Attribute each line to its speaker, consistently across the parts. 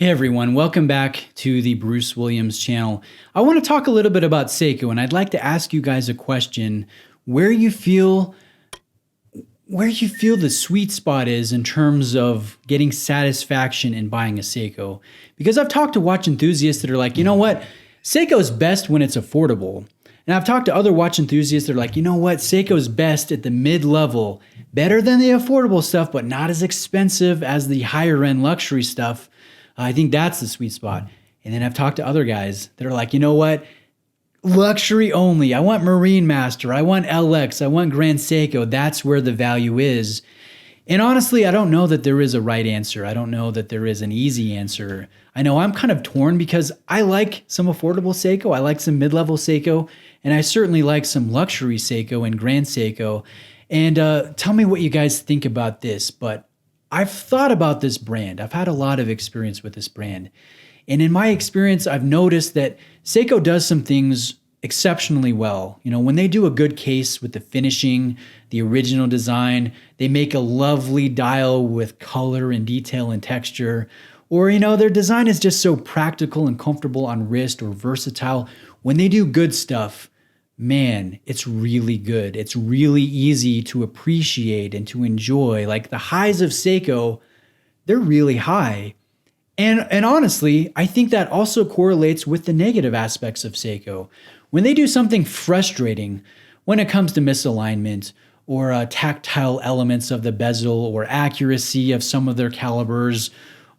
Speaker 1: Hey everyone, welcome back to the Bruce Williams channel. I want to talk a little bit about Seiko, and I'd like to ask you guys a question: where you feel the sweet spot is in terms of getting satisfaction in buying a Seiko. Because I've talked to watch enthusiasts that are like, you know what, Seiko's best when it's affordable. And I've talked to other watch enthusiasts that are like, you know what, Seiko's best at the mid-level, better than the affordable stuff, but not as expensive as the higher end luxury stuff. I think that's the sweet spot. And then I've talked to other guys that are like, you know what? Luxury only. I want Marine Master. I want LX. I want Grand Seiko. That's where the value is. And honestly, I don't know that there is a right answer. I don't know that there is an easy answer. I know I'm kind of torn because I like some affordable Seiko. I like some mid-level Seiko. And I certainly like some luxury Seiko and Grand Seiko. And tell me what you guys think about this. But I've thought about this brand. I've had a lot of experience with this brand. And in my experience, I've noticed that Seiko does some things exceptionally well. You know, when they do a good case with the finishing, the original design, they make a lovely dial with color and detail and texture. Or, you know, their design is just so practical and comfortable on wrist or versatile. When they do good stuff, man, it's really good. It's really easy to appreciate and to enjoy. Like the highs of Seiko, they're really high. And honestly, I think that also correlates with the negative aspects of Seiko. When they do something frustrating when it comes to misalignment or tactile elements of the bezel or accuracy of some of their calibers,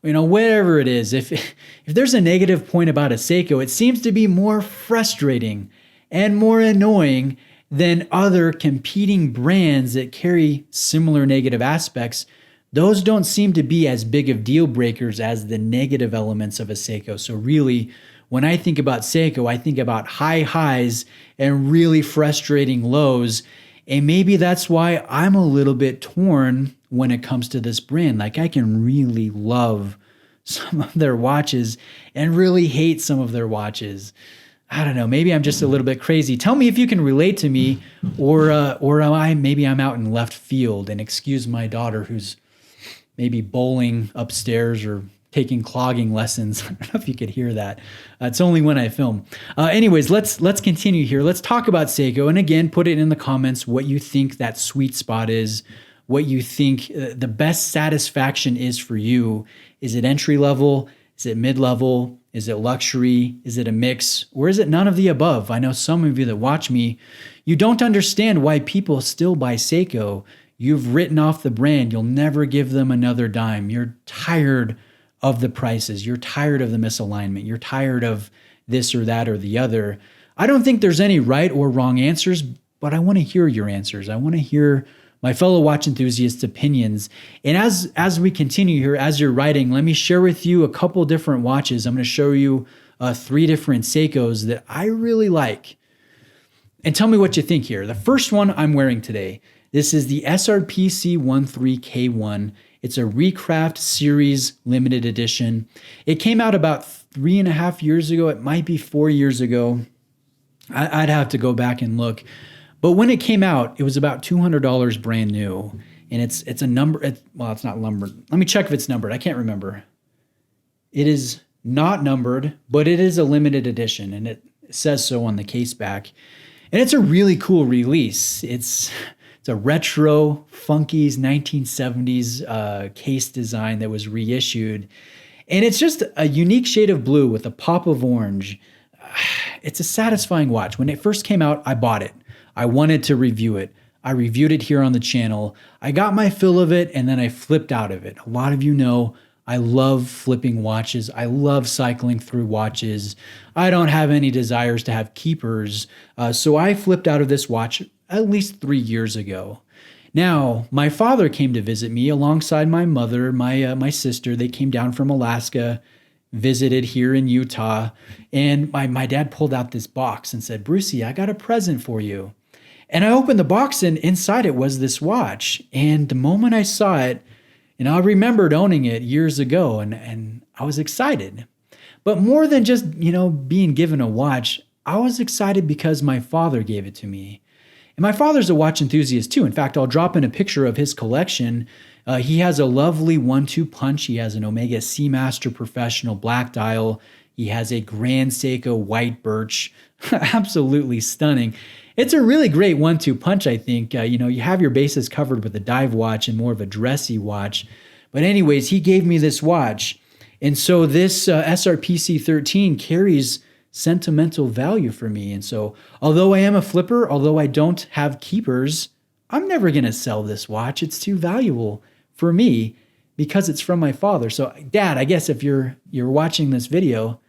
Speaker 1: you know, whatever it is, if there's a negative point about a Seiko, it seems to be more frustrating and more annoying than other competing brands that carry similar negative aspects. Those don't seem to be as big of deal breakers as the negative elements of a Seiko. So really, when I think about Seiko, I think about high highs and really frustrating lows. And maybe that's why I'm a little bit torn when it comes to this brand. Like I can really love some of their watches and really hate some of their watches. I don't know, maybe I'm just a little bit crazy. Tell me if you can relate to me, or maybe I'm out in left field, and excuse my daughter who's maybe bowling upstairs or taking clogging lessons. I don't know if you could hear that. It's only when I film. Anyways, let's continue here. Let's talk about Seiko, and again, put it in the comments what you think that sweet spot is, what you think the best satisfaction is for you. Is it entry level? Is it mid-level? Is it luxury? Is it a mix? Or is it none of the above? I know some of you that watch me, you don't understand why people still buy Seiko. You've written off the brand. You'll never give them another dime. You're tired of the prices. You're tired of the misalignment. You're tired of this or that or the other. I don't think there's any right or wrong answers, but I want to hear your answers. I want to hear my fellow watch enthusiasts' opinions. And as we continue here, as you're writing, let me share with you a couple different watches. I'm going to show you 3 different Seikos that I really like. And tell me what you think here. The first one I'm wearing today, this is the SRPC13K1. It's a Recraft Series limited edition. It came out about 3.5 years ago. It might be 4 years ago. I'd have to go back and look. But when it came out, it was about $200 brand new. And it's a number, well, it's not numbered. Let me check if it's numbered. I can't remember. It is not numbered, but it is a limited edition, and it says so on the case back. And it's a really cool release. It's a retro, funky 1970s case design that was reissued. And it's just a unique shade of blue with a pop of orange. It's a satisfying watch. When it first came out, I bought it. I wanted to review it. I reviewed it here on the channel. I got my fill of it, and then I flipped out of it. A lot of you know I love flipping watches. I love cycling through watches. I don't have any desires to have keepers. So I flipped out of this watch at least 3 years ago. Now, my father came to visit me alongside my mother, my sister. They came down from Alaska, visited here in Utah, and my dad pulled out this box and said, "Brucey, I got a present for you." And I opened the box, and inside it was this watch. And the moment I saw it, and I remembered owning it years ago, and I was excited. But more than just, being given a watch, I was excited because my father gave it to me. And my father's a watch enthusiast too. In fact, I'll drop in a picture of his collection. He has a lovely 1-2 punch. He has an Omega Seamaster Professional black dial. He has a Grand Seiko white birch. Absolutely stunning. It's a really great 1-2 punch, I think. You have your bases covered with a dive watch and more of a dressy watch. But anyways, he gave me this watch. And so this SRPC13 carries sentimental value for me. And so although I am a flipper, although I don't have keepers, I'm never going to sell this watch. It's too valuable for me because it's from my father. So Dad, I guess if you're watching this video,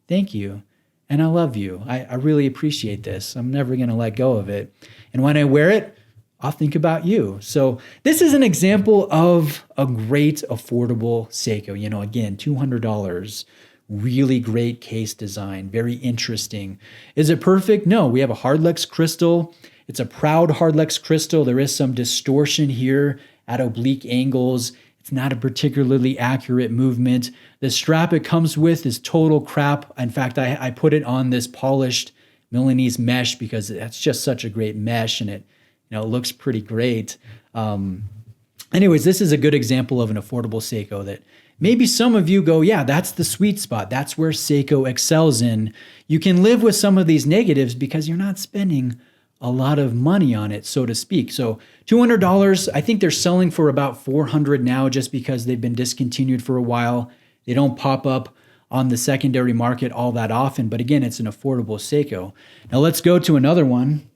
Speaker 1: thank you. And I love you. I really appreciate this. I'm never going to let go of it. And when I wear it, I'll think about you. So this is an example of a great affordable Seiko. Again, $200. Really great case design, very interesting. Is it perfect? No, we have a Hardlex crystal. It's a proud Hardlex crystal. There is some distortion here at oblique angles. It's not a particularly accurate movement. The strap it comes with is total crap. In fact, I put it on this polished Milanese mesh because that's just such a great mesh and it looks pretty great. Anyways, this is a good example of an affordable Seiko that maybe some of you go, yeah, that's the sweet spot. That's where Seiko excels in. You can live with some of these negatives because you're not spending a lot of money on it, so to speak. So $200, I think they're selling for about $400 now just because they've been discontinued for a while. They don't pop up on the secondary market all that often, but again, it's an affordable Seiko. Now let's go to another one.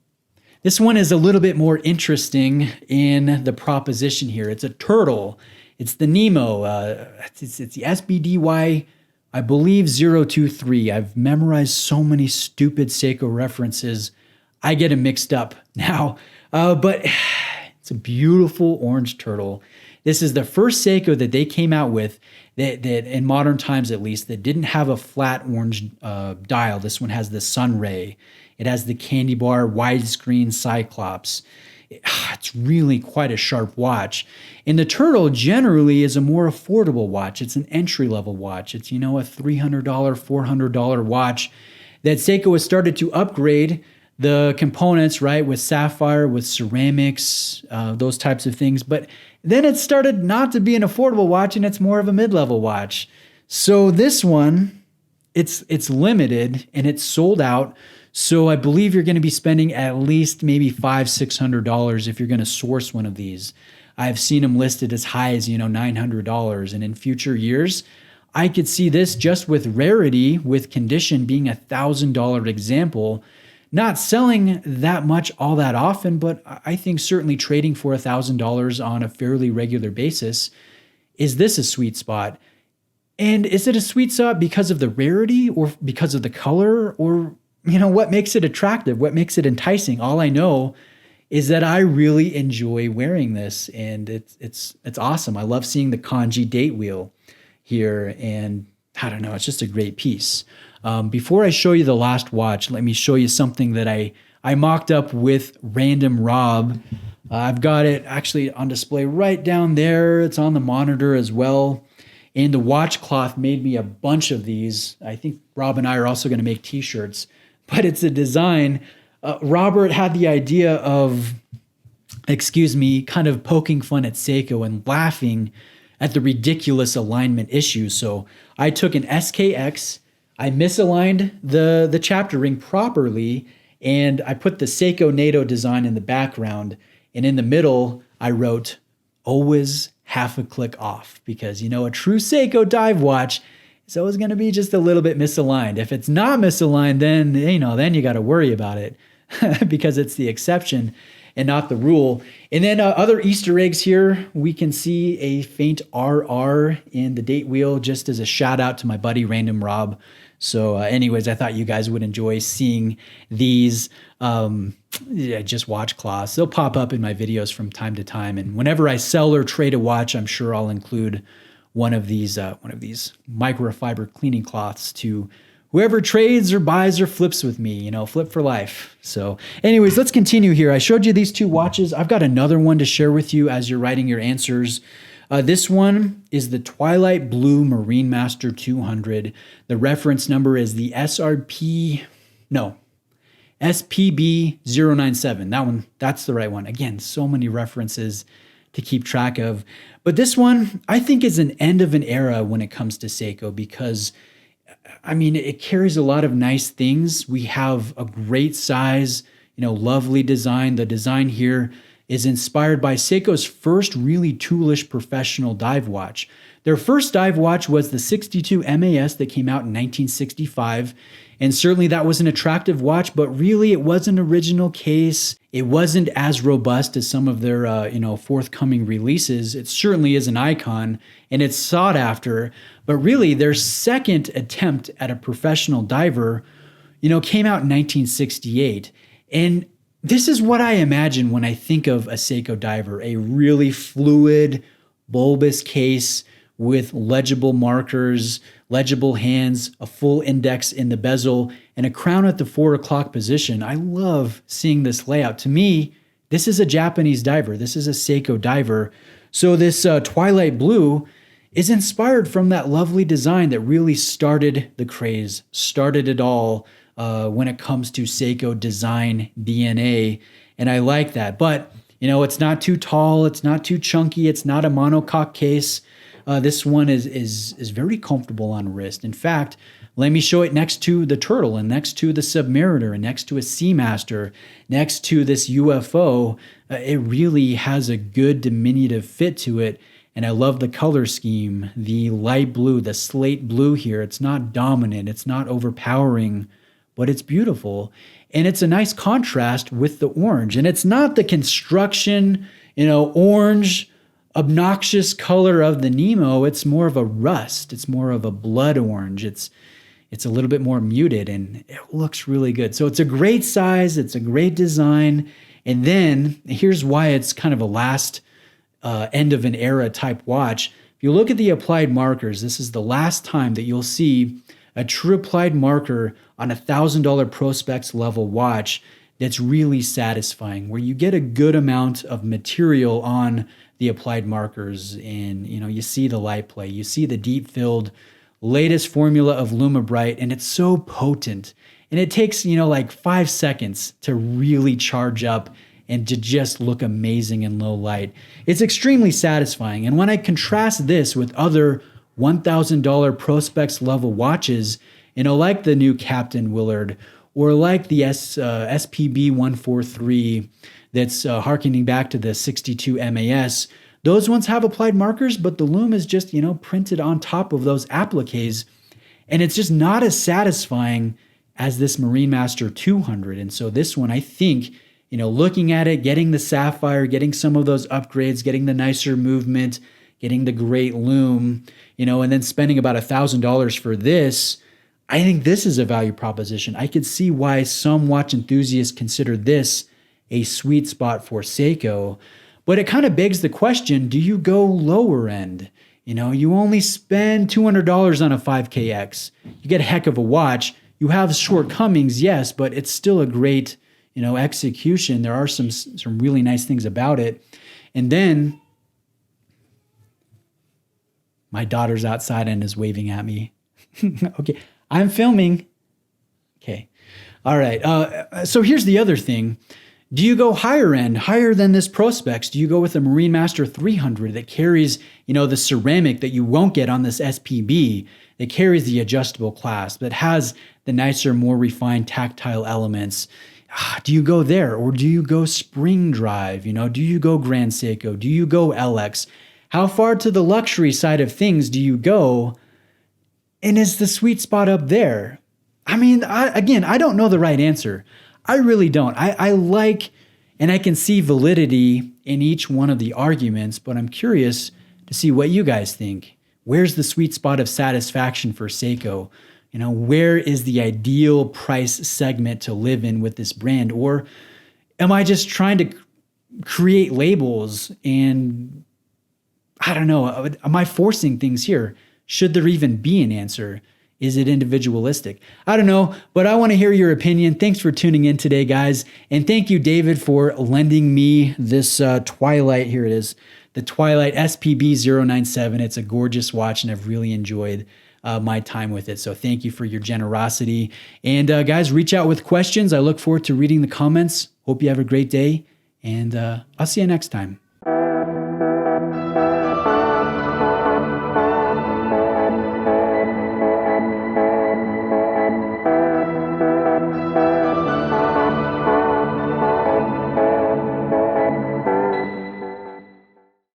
Speaker 1: This one is a little bit more interesting in the proposition here. It's a turtle. It's the NEMO. It's the SBDY, I believe, 023. I've memorized so many stupid Seiko references. I get them mixed up now. But it's a beautiful orange turtle. This is the first Seiko that they came out with that in modern times at least, that didn't have a flat orange dial. This one has the sun ray. It has the candy bar widescreen Cyclops. It's really quite a sharp watch. And the Turtle generally is a more affordable watch. It's an entry-level watch. It's, a $300, $400 watch that Seiko has started to upgrade the components, right, with sapphire, with ceramics, those types of things. But then it started not to be an affordable watch, and it's more of a mid-level watch. So this one, it's limited, and it's sold out. So I believe you're going to be spending at least maybe $500-$600 if you're going to source one of these. I've seen them listed as high as, $900. And in future years, I could see this just with rarity, with condition being a $1,000 example, not selling that much all that often, but I think certainly trading for $1,000 on a fairly regular basis. Is this a sweet spot? And is it a sweet spot because of the rarity or because of the color or what makes it attractive? What makes it enticing? All I know is that I really enjoy wearing this, and it's awesome. I love seeing the kanji date wheel here, and I don't know, it's just a great piece. Before I show you the last watch, let me show you something that I mocked up with Random Rob. I've got it actually on display right down there. It's on the monitor as well. And the watch cloth made me a bunch of these. I think Rob and I are also going to make t-shirts. But it's a design. Robert had the idea of, kind of poking fun at Seiko and laughing at the ridiculous alignment issues. So I took an SKX, I misaligned the chapter ring properly, and I put the Seiko NATO design in the background. And in the middle, I wrote, always half a click off. Because, a true Seiko dive watch is always going to be just a little bit misaligned. If it's not misaligned, then you got to worry about it because it's the exception and not the rule. And then other Easter eggs here, we can see a faint RR in the date wheel just as a shout out to my buddy Random Rob. So anyways, I thought you guys would enjoy seeing these just watch cloths. They'll pop up in my videos from time to time. And whenever I sell or trade a watch, I'm sure I'll include one of these microfiber cleaning cloths to whoever trades or buys or flips with me, flip for life. So anyways, let's continue here. I showed you these two watches. I've got another one to share with you as you're writing your answers. This one is the Twilight Blue Marine Master 200. The reference number is the SPB097. That one, that's the right one. Again, so many references to keep track of. But this one, I think, is an end of an era when it comes to Seiko because, I mean, it carries a lot of nice things. We have a great size, lovely design. The design here is inspired by Seiko's first really toolish professional dive watch. Their first dive watch was the 62 MAS that came out in 1965. And certainly that was an attractive watch, but really it was an original case. It wasn't as robust as some of their, forthcoming releases. It certainly is an icon and it's sought after, but really their second attempt at a professional diver, came out in 1968. And this is what I imagine when I think of a Seiko diver, a really fluid, bulbous case with legible markers, legible hands, a full index in the bezel, and a crown at the 4 o'clock position. I love seeing this layout. To me, this is a Japanese diver. This is a Seiko diver. So this twilight blue is inspired from that lovely design that really started the craze, started it all when it comes to Seiko design DNA. And I like that. But, it's not too tall. It's not too chunky. It's not a monocoque case. This one is very comfortable on wrist. In fact, let me show it next to the Turtle and next to the Submariner and next to a Seamaster, next to this UFO. It really has a good diminutive fit to it. And I love the color scheme, the light blue, the slate blue here. It's not dominant. It's not overpowering, but it's beautiful. And it's a nice contrast with the orange. And it's not the construction, orange, obnoxious color of the Nemo. It's more of a rust. It's more of a blood orange. It's a little bit more muted and it looks really good. So it's a great size. It's a great design. And then here's why it's kind of a last end of an era type watch. If you look at the applied markers, this is the last time that you'll see a true applied marker on a $1,000 Prospex level watch that's really satisfying, where you get a good amount of material on the applied markers and you see the light play, you see the deep filled latest formula of LumiBrite, and it's so potent and it takes like 5 seconds to really charge up and to just look amazing in low light. It's extremely satisfying. And when I contrast this with other $1,000 Prospex level watches, like the new Captain Willard or like the SPB143 that's harkening back to the 62 MAS. Those ones have applied markers, but the lume is just, printed on top of those appliques. And it's just not as satisfying as this Marine Master 200. And so this one, I think, looking at it, getting the sapphire, getting some of those upgrades, getting the nicer movement, getting the great lume, and then spending about $1,000 for this, I think this is a value proposition. I could see why some watch enthusiasts consider this a sweet spot for Seiko, but it kind of begs the question, do you go lower end? You only spend $200 on a 5KX. You get a heck of a watch. You have shortcomings, yes, but it's still a great, execution. There are some really nice things about it. And then my daughter's outside and is waving at me. Okay, I'm filming. Okay. All right. So here's the other thing. Do you go higher end, higher than this Prospex? Do you go with a Marine Master 300 that carries, the ceramic that you won't get on this SPB, that carries the adjustable clasp, that has the nicer, more refined tactile elements? Do you go there, or do you go spring drive? Do you go Grand Seiko? Do you go LX? How far to the luxury side of things do you go? And is the sweet spot up there? I mean, I don't know the right answer. I really don't. I like, and I can see validity in each one of the arguments, but I'm curious to see what you guys think. Where's the sweet spot of satisfaction for Seiko? Where is the ideal price segment to live in with this brand? Or am I just trying to create labels and I don't know, am I forcing things here? Should there even be an answer? Is it individualistic? I don't know, but I want to hear your opinion. Thanks for tuning in today, guys. And thank you, David, for lending me this Twilight. Here it is, the Twilight SPB097. It's a gorgeous watch, and I've really enjoyed my time with it. So thank you for your generosity. And guys, reach out with questions. I look forward to reading the comments. Hope you have a great day, and I'll see you next time.